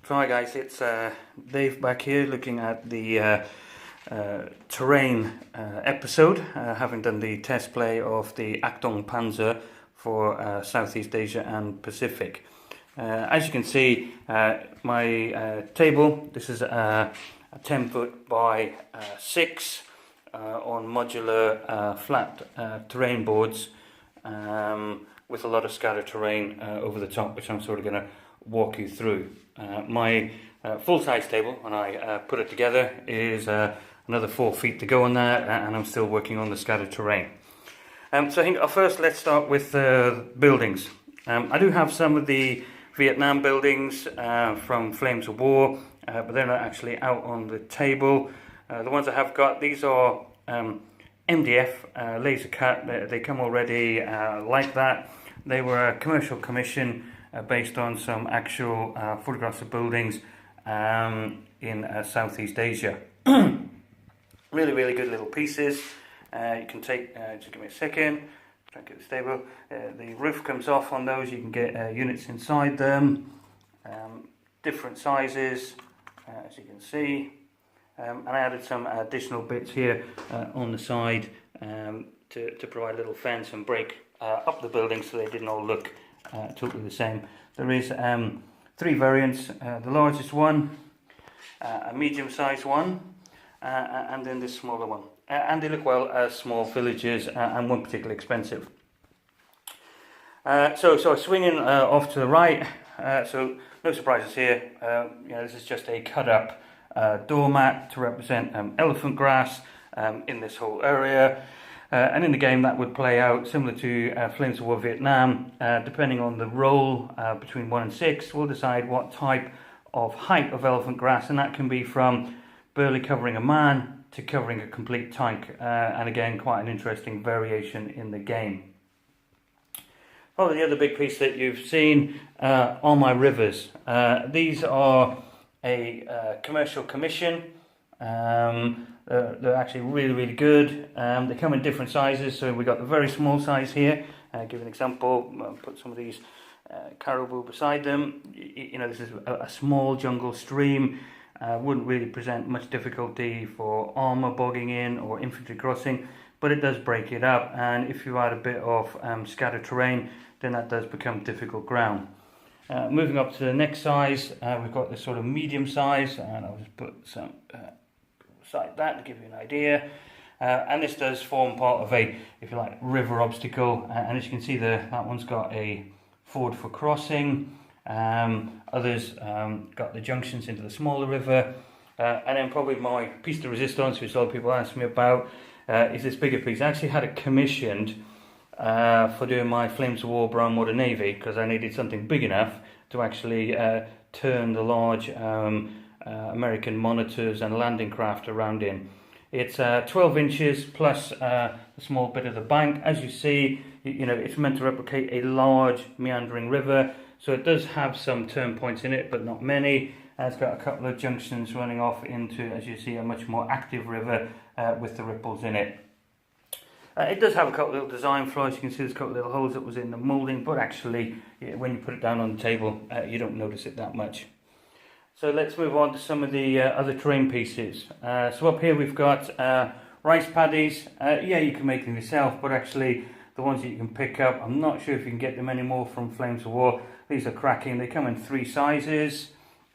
So hi guys, it's Dave back here looking at the terrain episode, having done the test play of the Actong Panzer for Southeast Asia and Pacific. As you can see, my table, this is a 10 foot by 6 on modular flat terrain boards with a lot of scattered terrain over the top, which I'm sort of going to walk you through. My full-size table, when I put it together, is another 4 feet to go on that, and I'm still working on the scattered terrain. So I think first let's start with buildings. I do have some of the Vietnam buildings from Flames of War, but they're not actually out on the table. The ones I have got, these are MDF laser cut. They come already like that. They were a commercial commission based on some actual photographs of buildings in Southeast Asia. Really good little pieces. You can take, just give me a second, try and get this stable. The roof comes off on those, you can get units inside them, different sizes, as you can see. And I added some additional bits here on the side to provide a little fence and break up the building so they didn't all look totally the same. There is 3 variants, the largest one, a medium-sized one, and then this smaller one. And they look well as small villages, and one particularly expensive. So swinging off to the right, so no surprises here. This is just a cut-up doormat to represent elephant grass in this whole area. And in the game that would play out similar to Flames of War Vietnam. Depending on the roll between 1 and 6, we'll decide what type of height of elephant grass, and that can be from barely covering a man to covering a complete tank, and again quite an interesting variation in the game. Probably the other big piece that you've seen are my rivers. These are a commercial commission. They're actually really good. They come in different sizes, so we've got the very small size here. Give an example, put some of these caribou beside them. This is a small jungle stream. Wouldn't really present much difficulty for armour bogging in or infantry crossing, but it does break it up, and if you add a bit of scattered terrain, then that does become difficult ground. Moving up to the next size, we've got this sort of medium size, and I'll just put some beside that to give you an idea. And this does form part of a, if you like, river obstacle, and as you can see there, that one's got a ford for crossing. Others got the junctions into the smaller river, and then probably my piece de resistance, which a lot of people ask me about, is this bigger piece. I actually had it commissioned for doing my Flames of War Brown Water Navy, because I needed something big enough to actually turn the large American monitors and landing craft around in. It's 12 inches plus a small bit of the bank. As you see, it's meant to replicate a large meandering river, so it does have some turn points in it, but not many. It's got a couple of junctions running off into, as you see, a much more active river with the ripples in it. It does have a couple of little design flaws. You can see there's a couple of little holes that was in the moulding, but actually, when you put it down on the table, you don't notice it that much. So let's move on to some of the other terrain pieces. So up here we've got rice paddies. You can make them yourself, but actually the ones that you can pick up, I'm not sure if you can get them anymore from Flames of War. These are cracking. They come in 3 sizes,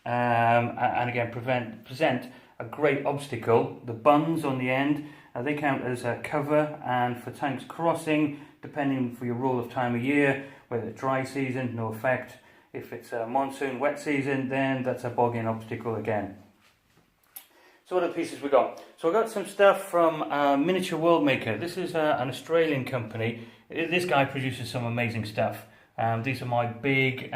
and again present a great obstacle. The buns on the end, they count as a cover, and for tanks crossing, depending for your rule of time of year, whether it's dry season, no effect. If it's a monsoon, wet season, then that's a bogging obstacle again. So what other pieces we got? So I got some stuff from Miniature World Maker. This is an Australian company. This guy produces some amazing stuff. These are my big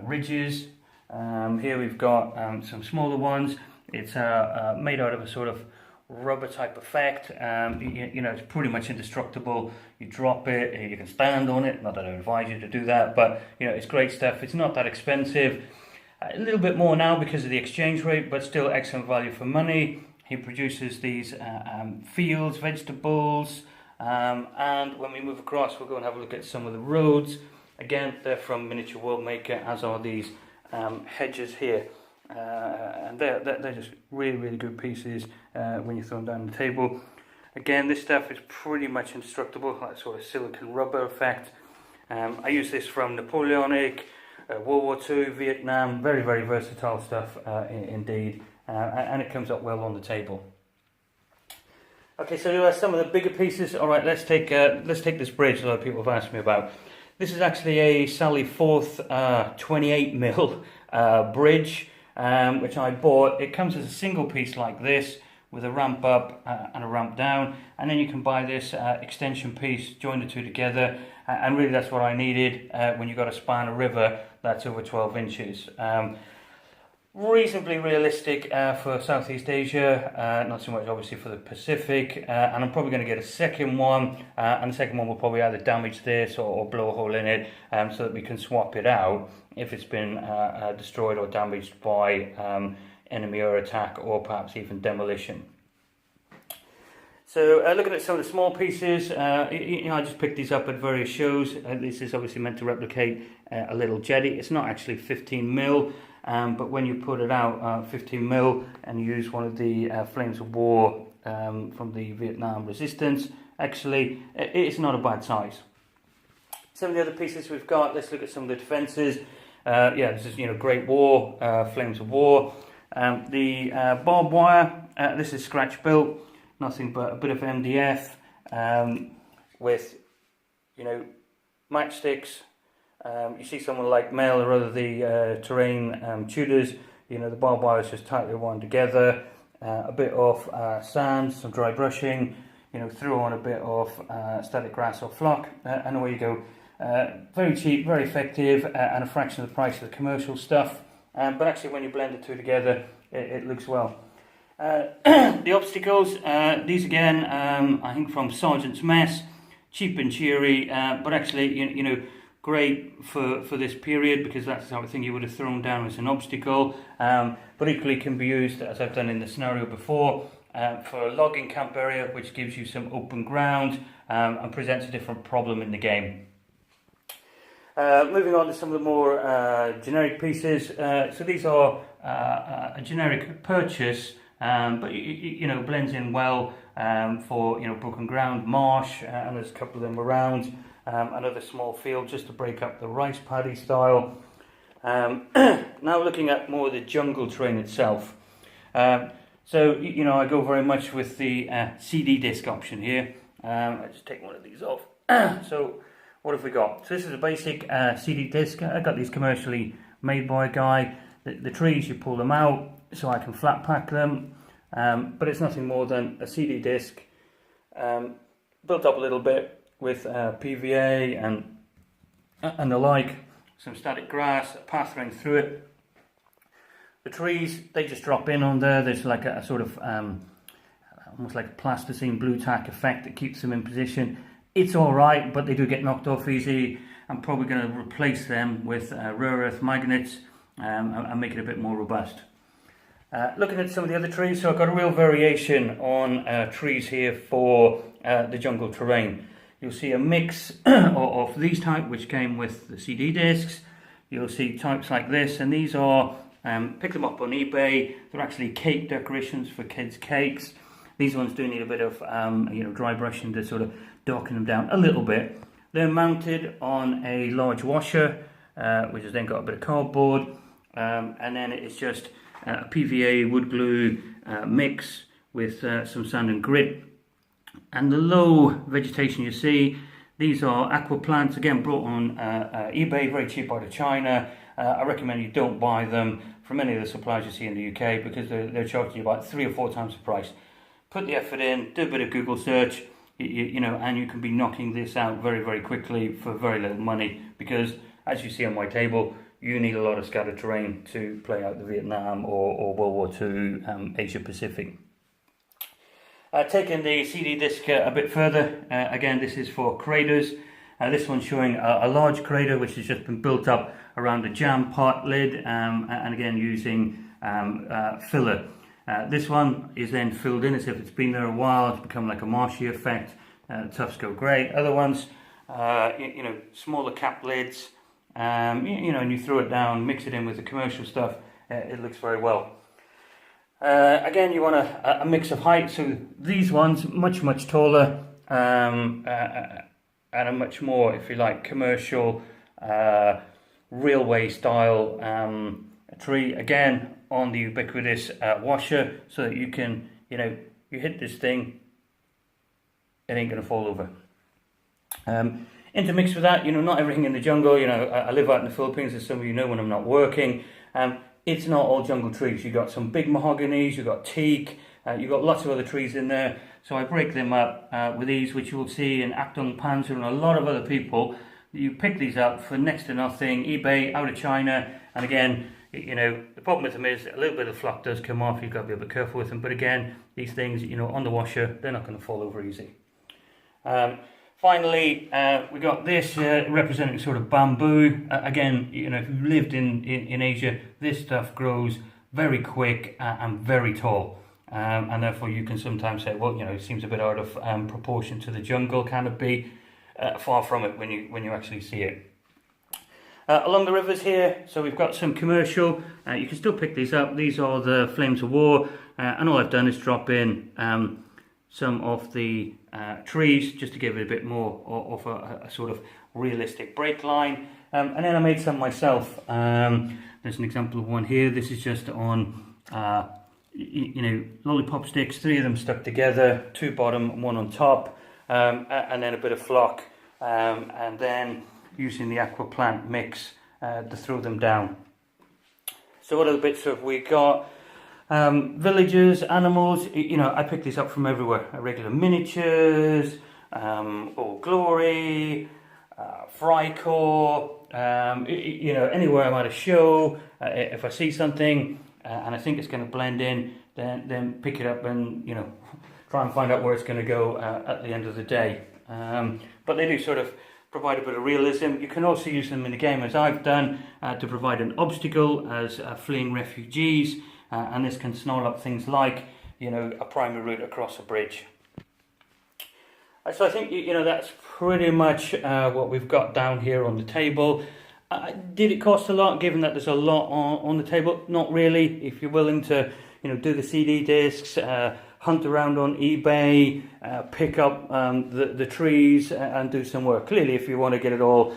ridges. Here we've got some smaller ones. It's made out of a sort of rubber type effect. It's pretty much indestructible. You drop it, you can stand on it. Not that I advise you to do that, but it's great stuff. It's not that expensive. A little bit more now because of the exchange rate, but still excellent value for money. He produces these fields, vegetables, and when we move across, we'll go and have a look at some of the roads. Again, they're from Miniature World Maker, as are these hedges here. And they're just really good pieces when you throw them down the table. Again, this stuff is pretty much indestructible, that sort of silicon rubber effect. I use this from Napoleonic, World War II, Vietnam, very versatile stuff indeed, and it comes up well on the table. Okay, so some of the bigger pieces. All right, let's take this bridge that a lot of people have asked me about. This is actually a Sally Forth 28mm bridge, which I bought. It comes as a single piece like this, with a ramp up and a ramp down, and then you can buy this extension piece, join the two together, and really that's what I needed when you've got to span a river that's over 12 inches. Reasonably realistic for Southeast Asia, not so much obviously for the Pacific, and I'm probably going to get a second one, and the second one will probably either damage this or blow a hole in it, so that we can swap it out if it's been destroyed or damaged by enemy air attack or perhaps even demolition. So looking at some of the small pieces, I just picked these up at various shows. This is obviously meant to replicate a little jetty. It's not actually 15mm, but when you put it out 15mm and you use one of the Flames of War from the Vietnam Resistance, actually it's not a bad size. Some of the other pieces we've got, let's look at some of the defences. This is Great War, Flames of War. The barbed wire, this is scratch built, nothing but a bit of MDF with matchsticks. You see someone like Mel or other the terrain Tudors, the barbed wire is just tightly wound together, a bit of sand, some dry brushing, throw on a bit of static grass or flock, and away you go. Very cheap, very effective, and a fraction of the price of the commercial stuff. But actually when you blend the two together, it looks well. The obstacles, these again, I think from Sergeant's Mess, cheap and cheery, but actually, great for this period, because that's the type of thing you would have thrown down as an obstacle, but equally can be used, as I've done in the scenario before, for a logging camp area, which gives you some open ground and presents a different problem in the game. Moving on to some of the more generic pieces. So these are a generic purchase, but blends in well for broken ground, marsh, and there's a couple of them around. Another small field just to break up the rice paddy style. Now looking at more the jungle terrain itself. So I go very much with the CD disc option here. I just take one of these off. So what have we got? So this is a basic CD disc. I got these commercially made by a guy. The trees, you pull them out so I can flat pack them, but it's nothing more than a CD disc built up a little bit with PVA and the like, some static grass, a path running through it. The trees, they just drop in on there. There's like a sort of almost like a plasticine blue tack effect that keeps them in position. It's alright, but they do get knocked off easy. I'm probably going to replace them with rare earth magnets and make it a bit more robust. Looking at some of the other trees, so I've got a real variation on trees here for the jungle terrain. You'll see a mix of these type, which came with the CD discs. You'll see types like this, and these are, pick them up on eBay. They're actually cake decorations for kids' cakes. These ones do need a bit of dry brushing to sort of darken them down a little bit. They're mounted on a large washer, which has then got a bit of cardboard, and then it's just a PVA wood glue mix with some sand and grit. And the low vegetation you see, these are aqua plants, again brought on eBay, very cheap out of China. I recommend you don't buy them from any of the suppliers you see in the UK, because they're charging you about 3 or 4 times the price. Put the effort in, do a bit of Google search, and you can be knocking this out very quickly for very little money, because as you see on my table, you need a lot of scattered terrain to play out the Vietnam or World War II Asia Pacific. Taking the CD disc a bit further, again this is for craters. This one's showing a large crater which has just been built up around a jam pot lid, and again using filler. This one is then filled in as if it's been there a while. It's become like a marshy effect. Tufts go grey. Other ones, smaller cap lids, and you throw it down, mix it in with the commercial stuff, it looks very well. Again, you want a mix of height, so these ones much taller, and a much more, if you like, commercial, railway style tree, again on the ubiquitous washer, so that you can, you hit this thing, it ain't going to fall over. Intermixed with that, not everything in the jungle, I live out in the Philippines, as some of you know, when I'm not working. It's not all jungle trees. You've got some big mahoganies, you've got teak, you've got lots of other trees in there. So I break them up with these, which you will see in Actung Panza and a lot of other people. You pick these up for next to nothing, eBay, out of China, and again, the problem with them is a little bit of fluff does come off, you've got to be a bit careful with them, but again, these things, on the washer, they're not going to fall over easy. Finally, we got this representing sort of bamboo. Again, if you've lived in Asia, this stuff grows very quick and very tall. And therefore you can sometimes say, well, it seems a bit out of proportion to the jungle. Can it be? Far from it when you actually see it. Along the rivers here, so we've got some commercial. You can still pick these up. These are the Flames of War. And all I've done is drop in some of the trees, just to give it a bit more of a sort of realistic break line. And then I made some myself. There's an example of one here. This is just on, lollipop sticks, 3 of them stuck together, 2 bottom, 1 on top, and then a bit of flock, and then using the aqua plant mix to throw them down. So what other bits have we got? Villagers, animals, I picked these up from everywhere. Regular miniatures, Old Glory, Frycore, anywhere I'm at a show, if I see something and I think it's going to blend in, then pick it up and, try and find out where it's going to go at the end of the day. But they do sort of provide a bit of realism. You can also use them in the game, as I've done, to provide an obstacle as fleeing refugees. And this can snarl up things like, a primary route across a bridge. So I think, that's pretty much what we've got down here on the table. Did it cost a lot, given that there's a lot on the table? Not really. If you're willing to, do the CD discs, hunt around on eBay, pick up the trees and do some work. Clearly, if you want to get it all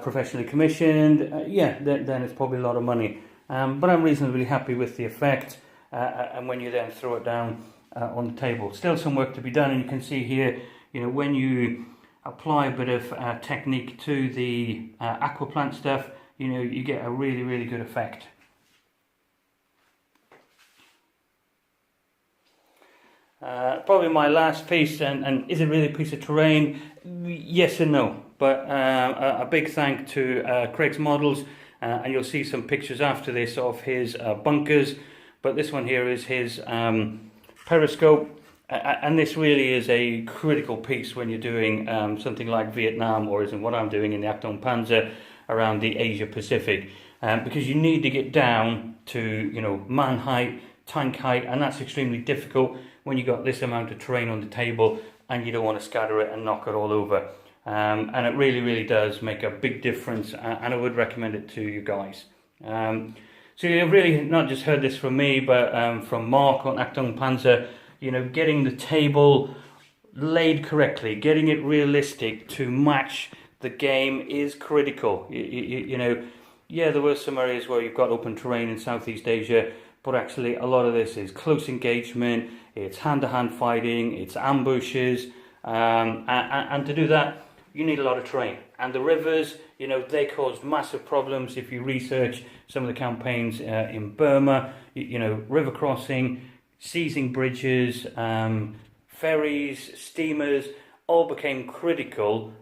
professionally commissioned, then it's probably a lot of money. But I'm reasonably happy with the effect, and when you then throw it down on the table. Still some work to be done, and you can see here, when you apply a bit of technique to the aqua plant stuff, you get a really good effect. Probably my last piece, and is it really a piece of terrain? Yes and no, but a big thank to Craig's Models. And you'll see some pictures after this of his bunkers, but this one here is his periscope, and this really is a critical piece when you're doing something like Vietnam, or isn't what I'm doing in the Actung Panza around the Asia Pacific, because you need to get down to man height, tank height, and that's extremely difficult when you got this amount of terrain on the table and you don't want to scatter it and knock it all over. And it really does make a big difference, and I would recommend it to you guys. So you've really not just heard this from me, but from Mark on Actung Panza. Getting the table laid correctly, getting it realistic to match the game is critical. There were some areas where you've got open terrain in Southeast Asia, but actually a lot of this is close engagement, it's hand-to-hand fighting, it's ambushes, and to do that, you need a lot of terrain. And the rivers, they cause massive problems. If you research some of the campaigns in Burma, river crossing, seizing bridges, ferries, steamers, all became critical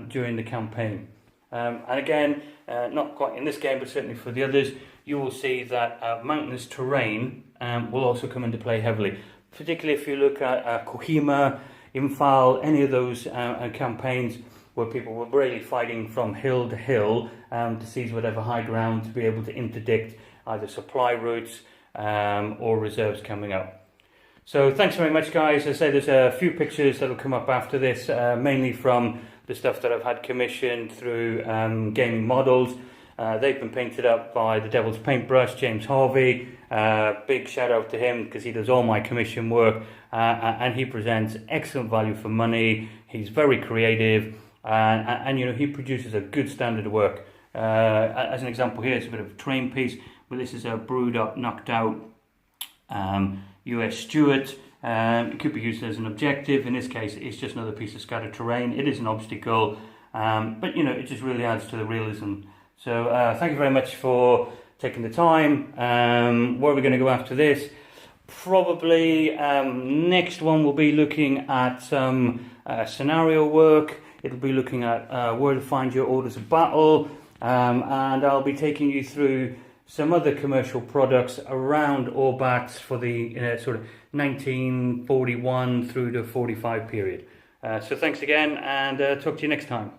during the campaign. And again, not quite in this game, but certainly for the others, you will see that mountainous terrain will also come into play heavily. Particularly if you look at Kohima, Imphal, any of those campaigns where people were really fighting from hill to hill to seize whatever high ground to be able to interdict either supply routes or reserves coming up. So thanks very much, guys. As I say, there's a few pictures that will come up after this, mainly from the stuff that I've had commissioned through gaming models. They've been painted up by the Devil's Paintbrush, James Harvey. Big shout out to him because he does all my commission work, and he presents excellent value for money. He's very creative, and you know, he produces a good standard of work. As an example here, it's a bit of a train piece, but this is a brewed up, knocked out US Stuart. It could be used as an objective. In this case, it's just another piece of scattered terrain. It is an obstacle, but you know, it just really adds to the realism. So thank you very much for taking the time. Where are we going to go after this? Probably next one will be looking at some scenario work. It'll be looking at where to find your orders of battle, and I'll be taking you through some other commercial products around Orbats for the sort of 1941 through to 45 period. So thanks again, and talk to you next time.